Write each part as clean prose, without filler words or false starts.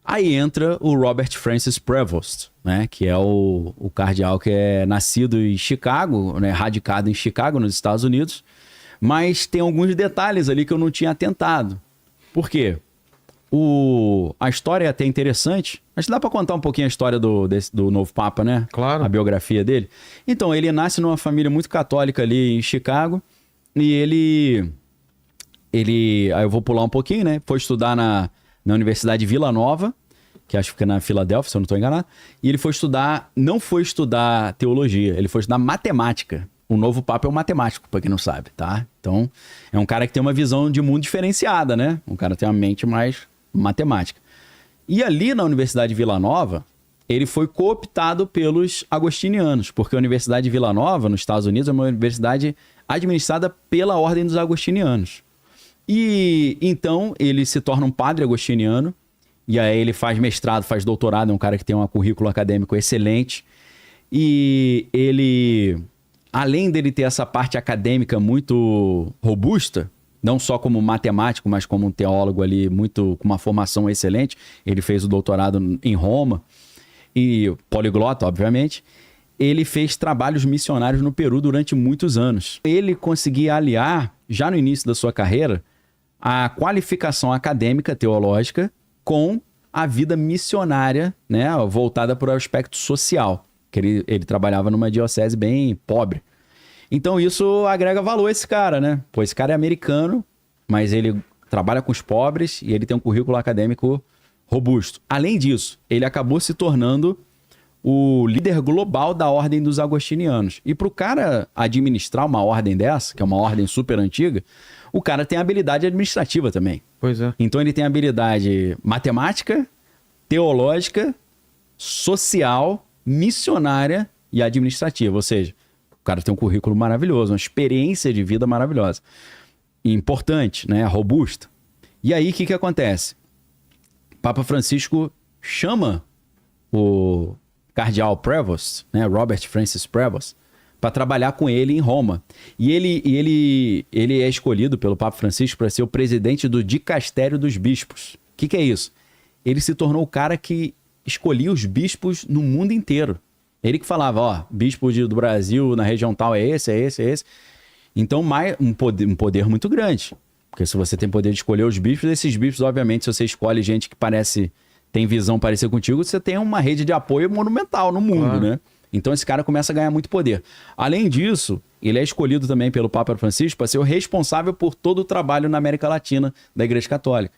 Aí entra o Robert Francis Prevost, né? Que é o cardeal que é nascido em Chicago, né? Radicado em Chicago, nos Estados Unidos. Mas tem alguns detalhes ali que eu não tinha atentado. Por quê? A história é até interessante. Mas dá para contar um pouquinho a história do novo Papa, né? Claro. A biografia dele. Então, ele nasce numa família muito católica ali em Chicago. E ele... Aí eu vou pular um pouquinho, né? Foi estudar na Universidade de Vila Nova, que acho que fica na Filadélfia, se eu não estou enganado. E ele não foi estudar teologia, ele foi estudar matemática. O novo Papa é um matemático, para quem não sabe, tá? Então, é um cara que tem uma visão de mundo diferenciada, né? Um cara que tem uma mente mais matemática. E ali na Universidade de Vila Nova, ele foi cooptado pelos agostinianos, porque a Universidade de Vila Nova, nos Estados Unidos, é uma universidade administrada pela Ordem dos Agostinianos. E então ele se torna um padre agostiniano, e aí ele faz mestrado, faz doutorado, é um cara que tem um currículo acadêmico excelente. E ele, além dele ter essa parte acadêmica muito robusta, não só como matemático, mas como um teólogo ali com uma formação excelente, ele fez o doutorado em Roma, e poliglota, obviamente. Ele fez trabalhos missionários no Peru durante muitos anos. Ele conseguia aliar, já no início da sua carreira, a qualificação acadêmica, teológica, com a vida missionária, né, voltada para o aspecto social, que ele trabalhava numa diocese bem pobre. Então isso agrega valor a esse cara, né? Pô, esse cara é americano, mas ele trabalha com os pobres e ele tem um currículo acadêmico robusto. Além disso, ele acabou se tornando o líder global da Ordem dos Agostinianos. E para o cara administrar uma ordem dessa, que é uma ordem super antiga, o cara tem habilidade administrativa também. Pois é. Então ele tem habilidade matemática, teológica, social, missionária e administrativa. Ou seja, o cara tem um currículo maravilhoso, uma experiência de vida maravilhosa. E importante, né? Robusta. E aí, o que acontece? Papa Francisco chama o cardeal Prevost, né? Robert Francis Prevost, para trabalhar com ele em Roma. E ele é escolhido pelo Papa Francisco para ser o presidente do Dicastério dos Bispos. O que é isso? Ele se tornou o cara que escolhia os bispos no mundo inteiro. Ele que falava, ó, bispo do Brasil na região tal é esse, é esse, é esse. Então, um poder muito grande. Porque se você tem poder de escolher os bispos, esses bispos, obviamente, se você escolhe gente que tem visão parecida contigo, você tem uma rede de apoio monumental no mundo, né? Então esse cara começa a ganhar muito poder. Além disso, ele é escolhido também pelo Papa Francisco para ser o responsável por todo o trabalho na América Latina da Igreja Católica.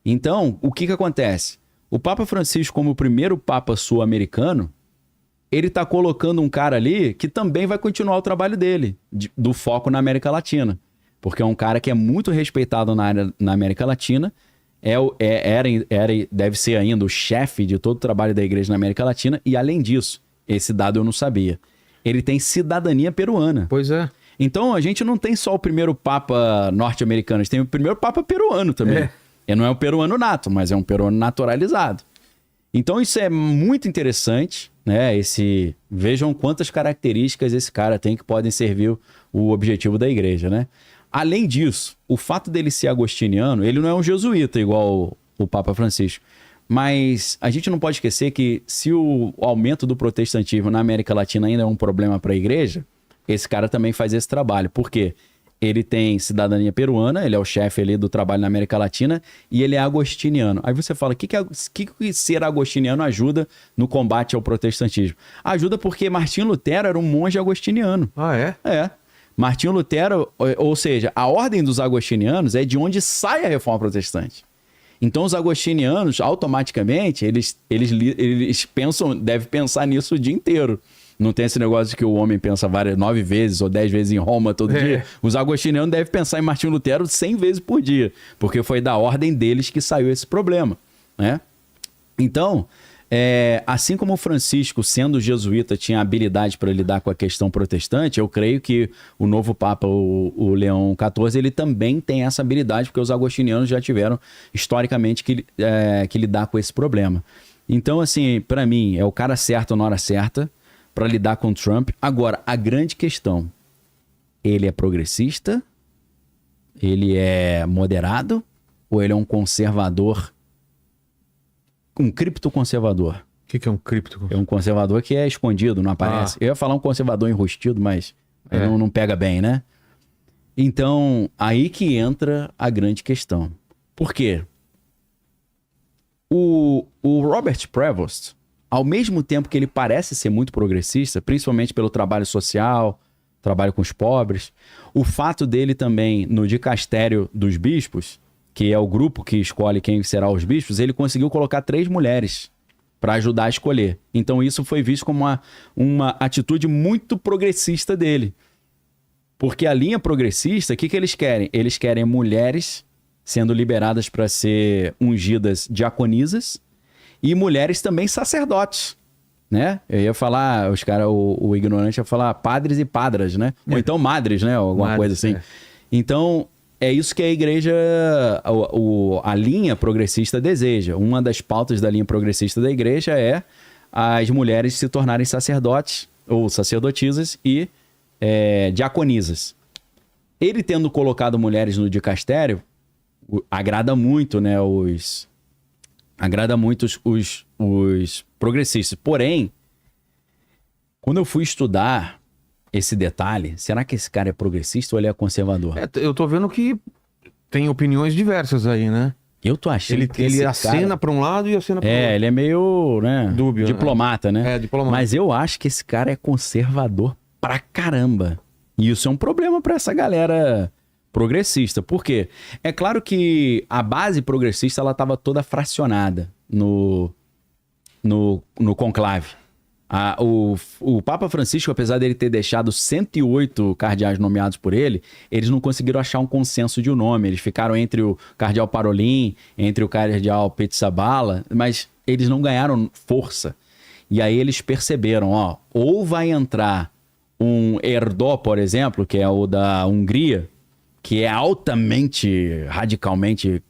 Então, o que acontece? O Papa Francisco, como o primeiro Papa sul-americano, ele está colocando um cara ali que também vai continuar o trabalho dele, do foco na América Latina. Porque é um cara que é muito respeitado na América Latina, deve ser ainda o chefe de todo o trabalho da igreja na América Latina, e além disso, esse dado eu não sabia, ele tem cidadania peruana. Pois é. Então a gente não tem só o primeiro Papa norte-americano, a gente tem o primeiro Papa peruano também. E não é um peruano nato, mas é um peruano naturalizado. Então isso é muito interessante, né? Vejam quantas características esse cara tem que podem servir o objetivo da igreja, né? Além disso, o fato dele ser agostiniano, ele não é um jesuíta igual o Papa Francisco, mas a gente não pode esquecer que se o aumento do protestantismo na América Latina ainda é um problema para a igreja, esse cara também faz esse trabalho. Por quê? Ele tem cidadania peruana, ele é o chefe ali do trabalho na América Latina e ele é agostiniano. Aí você fala, o que ser agostiniano ajuda no combate ao protestantismo? Ajuda porque Martinho Lutero era um monge agostiniano. Ah, é? É. Martinho Lutero, ou seja, a ordem dos agostinianos é de onde sai a reforma protestante. Então os agostinianos, automaticamente, eles pensam, devem pensar nisso o dia inteiro. Não tem esse negócio de que o homem pensa 9 vezes ou 10 vezes em Roma todo dia. Os agostinianos devem pensar em Martinho Lutero 100 vezes por dia, porque foi da ordem deles que saiu esse problema, né? Então, assim como o Francisco, sendo jesuíta, tinha habilidade para lidar com a questão protestante, eu creio que o novo Papa, o Leão XIV, ele também tem essa habilidade, porque os agostinianos já tiveram, historicamente, que lidar com esse problema. Então, assim, para mim, é o cara certo na hora certa para lidar com o Trump. Agora, a grande questão, ele é progressista? Ele é moderado? Ou ele é um conservador um criptoconservador. O que é um cripto? É um conservador que é escondido, não aparece. Eu ia falar um conservador enrustido, mas não pega bem, né? Então, aí que entra a grande questão. Por quê? O Robert Prevost, ao mesmo tempo que ele parece ser muito progressista, principalmente pelo trabalho social, trabalho com os pobres, o fato dele também, no dicastério dos bispos, que é o grupo que escolhe quem será os bispos, ele conseguiu colocar 3 mulheres para ajudar a escolher. Então isso foi visto como uma atitude muito progressista dele. Porque a linha progressista, o que eles querem? Eles querem mulheres sendo liberadas para ser ungidas diaconisas e mulheres também sacerdotes, né? Eu ia falar, os caras, o ignorante ia falar padres e padras, né? Ou então madres, né? Alguma coisa assim. Então, é isso que a igreja, a linha progressista deseja. Uma das pautas da linha progressista da igreja é as mulheres se tornarem sacerdotes ou sacerdotisas e diaconisas. Ele tendo colocado mulheres no dicastério, agrada muito, né, agrada muito os progressistas. Porém, quando eu fui estudar esse detalhe, será que esse cara é progressista ou ele é conservador? Eu tô vendo que tem opiniões diversas aí, né? Eu tô achando que ele acena pra um lado e acena pro outro. Ele é meio, né, dúbio, diplomata, né? Diplomata. Mas eu acho que esse cara é conservador pra caramba. E isso é um problema pra essa galera progressista. Por quê? É claro que a base progressista ela estava toda fracionada no conclave. O Papa Francisco, apesar dele ter deixado 108 cardeais nomeados por ele, eles não conseguiram achar um consenso de um nome. Eles ficaram entre o cardeal Parolin, entre o cardeal Pizzaballa, mas eles não ganharam força. E aí eles perceberam, ou vai entrar um Erdó, por exemplo, que é o da Hungria, que é altamente, radicalmente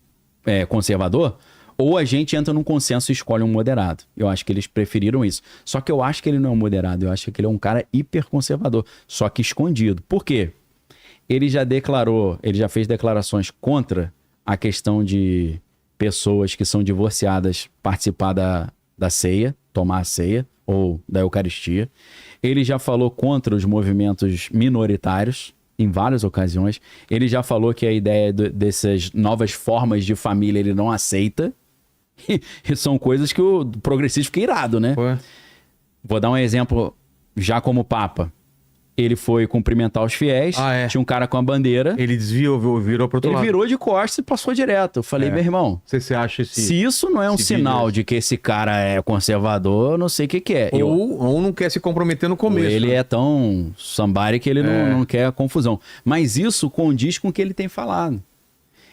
conservador, ou a gente entra num consenso e escolhe um moderado. Eu acho que eles preferiram isso. Só que eu acho que ele não é um moderado, eu acho que ele é um cara hiperconservador, só que escondido. Por quê? Ele já fez declarações contra a questão de pessoas que são divorciadas participar da ceia, tomar a ceia, ou da Eucaristia. Ele já falou contra os movimentos minoritários, em várias ocasiões. Ele já falou que a ideia dessas novas formas de família ele não aceita. E são coisas que o progressista fica irado, né? Vou dar um exemplo já como Papa. Ele foi cumprimentar os fiéis, tinha um cara com a bandeira. Ele desviou, virou pro outro lado. Ele virou de costas e passou direto. Eu falei, meu irmão, você acha se isso não é um sinal de que esse cara é conservador, eu não sei o que é. Ou não quer se comprometer no começo. Ele é tão somebody que ele não quer confusão. Mas isso condiz com o que ele tem falado.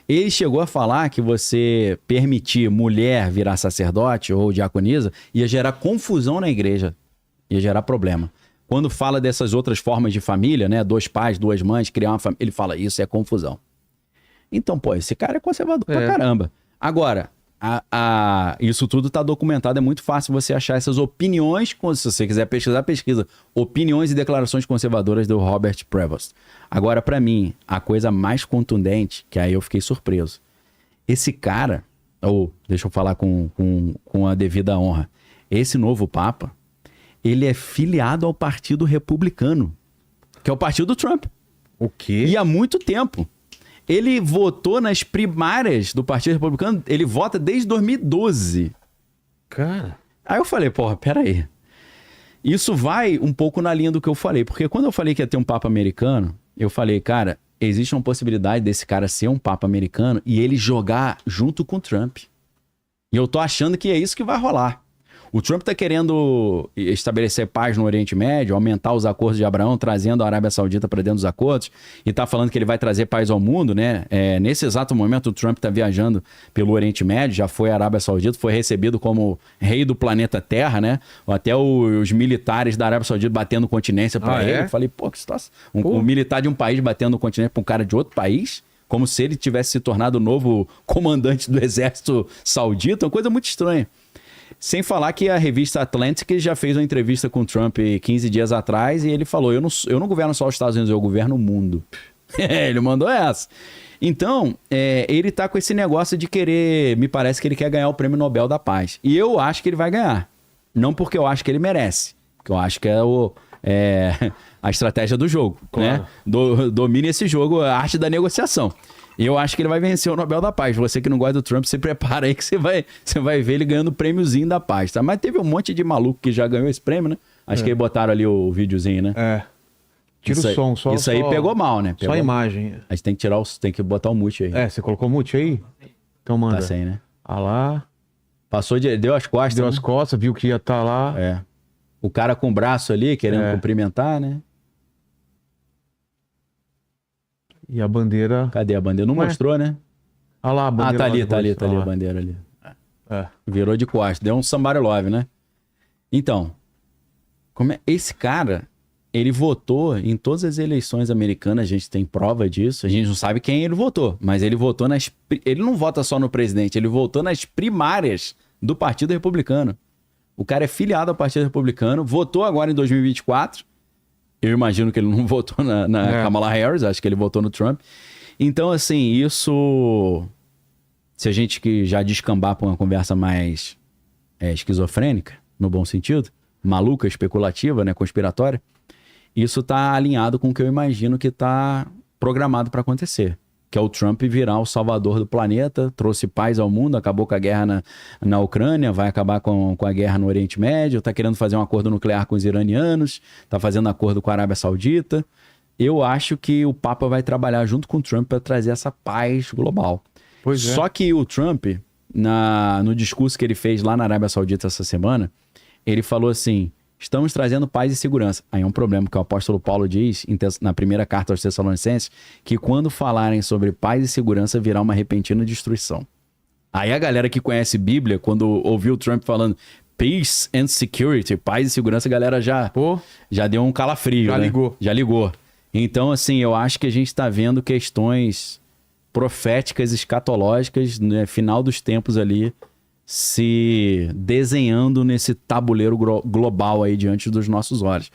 Ele chegou a falar que você permitir mulher virar sacerdote ou diaconisa ia gerar confusão na igreja. Ia gerar problema. Quando fala dessas outras formas de família, né? 2 pais, 2 mães, criar uma família, ele fala, isso é confusão. Então, esse cara é conservador pra caramba. Agora, isso tudo tá documentado, é muito fácil você achar essas opiniões, se você quiser pesquisar, pesquisa. Opiniões e declarações conservadoras do Robert Prevost. Agora, pra mim, a coisa mais contundente, que aí eu fiquei surpreso. Esse cara, deixa eu falar com a devida honra, esse novo Papa, ele é filiado ao Partido Republicano, que é o partido do Trump. O quê? E há muito tempo. Ele votou nas primárias do Partido Republicano, ele vota desde 2012. Cara. Aí eu falei, peraí. Isso vai um pouco na linha do que eu falei, porque quando eu falei que ia ter um Papa americano, eu falei, cara, existe uma possibilidade desse cara ser um Papa americano e ele jogar junto com o Trump. E eu tô achando que é isso que vai rolar. O Trump está querendo estabelecer paz no Oriente Médio, aumentar os acordos de Abraão, trazendo a Arábia Saudita para dentro dos acordos, e está falando que ele vai trazer paz ao mundo, né? Nesse exato momento, o Trump está viajando pelo Oriente Médio, já foi à Arábia Saudita, foi recebido como rei do planeta Terra, né? Até os militares da Arábia Saudita batendo continência para ele. Eu falei, que situação. Um militar de um país batendo continência para um cara de outro país, como se ele tivesse se tornado o novo comandante do exército saudita, uma coisa muito estranha. Sem falar que a revista Atlantic já fez uma entrevista com o Trump 15 dias atrás e ele falou, eu não governo só os Estados Unidos, eu governo o mundo. Ele mandou essa. Então, ele tá com esse negócio de querer... Me parece que ele quer ganhar o Prêmio Nobel da Paz. E eu acho que ele vai ganhar. Não porque eu acho que ele merece. Porque eu acho que a estratégia do jogo, Claro. né? Domine esse jogo, a arte da negociação. E eu acho que ele vai vencer o Nobel da Paz. Você que não gosta do Trump, se prepara aí que você vai ver ele ganhando o prêmiozinho da paz, tá? Mas teve um monte de maluco que já ganhou esse prêmio, né? Acho que eles botaram ali o videozinho, né? É. Tira Isso o aí- som, só. Isso aí só- pegou mal, né? Só Pegou a imagem. A gente tem que tem que botar o mute aí. Você colocou mute aí? Então manda. Tá sem, né? Ah lá, Deu as costas. deu né? as costas, viu que ia estar lá. É. O cara com o braço ali, querendo É. cumprimentar, né? E a bandeira. Cadê a bandeira? Não Ué. mostrou, né? Ah lá, a bandeira. Tá lá ali, depois. tá ali Ah a lá. bandeira ali. É. Virou de costas. Deu um somebody love, né? Então, esse cara, ele votou em todas as eleições americanas, a gente tem prova disso. A gente não sabe quem ele votou, mas ele votou ele não vota só no presidente, ele votou nas primárias do Partido Republicano. O cara é filiado ao Partido Republicano, votou agora em 2024. Eu imagino que ele não votou na Kamala Harris, acho que ele votou no Trump. Então, assim, isso... Se a gente que já descambar para uma conversa mais esquizofrênica, no bom sentido, maluca, especulativa, né, conspiratória, isso tá alinhado com o que eu imagino que tá programado para acontecer. Que é o Trump virar o salvador do planeta, trouxe paz ao mundo, acabou com a guerra na Ucrânia, vai acabar com a guerra no Oriente Médio, tá querendo fazer um acordo nuclear com os iranianos, tá fazendo acordo com a Arábia Saudita. Eu acho que o Papa vai trabalhar junto com o Trump para trazer essa paz global. Pois é. Só que o Trump, no discurso que ele fez lá na Arábia Saudita essa semana, ele falou assim: estamos trazendo paz e segurança. Aí é um problema que o apóstolo Paulo diz na primeira carta aos Tessalonicenses, que quando falarem sobre paz e segurança virá uma repentina destruição. Aí a galera que conhece Bíblia, quando ouviu o Trump falando peace and security, paz e segurança, a galera já deu um calafrio, Já né? ligou. Já ligou. Então, assim, eu acho que a gente está vendo questões proféticas, escatológicas, no final dos tempos ali, se desenhando nesse tabuleiro global aí diante dos nossos olhos.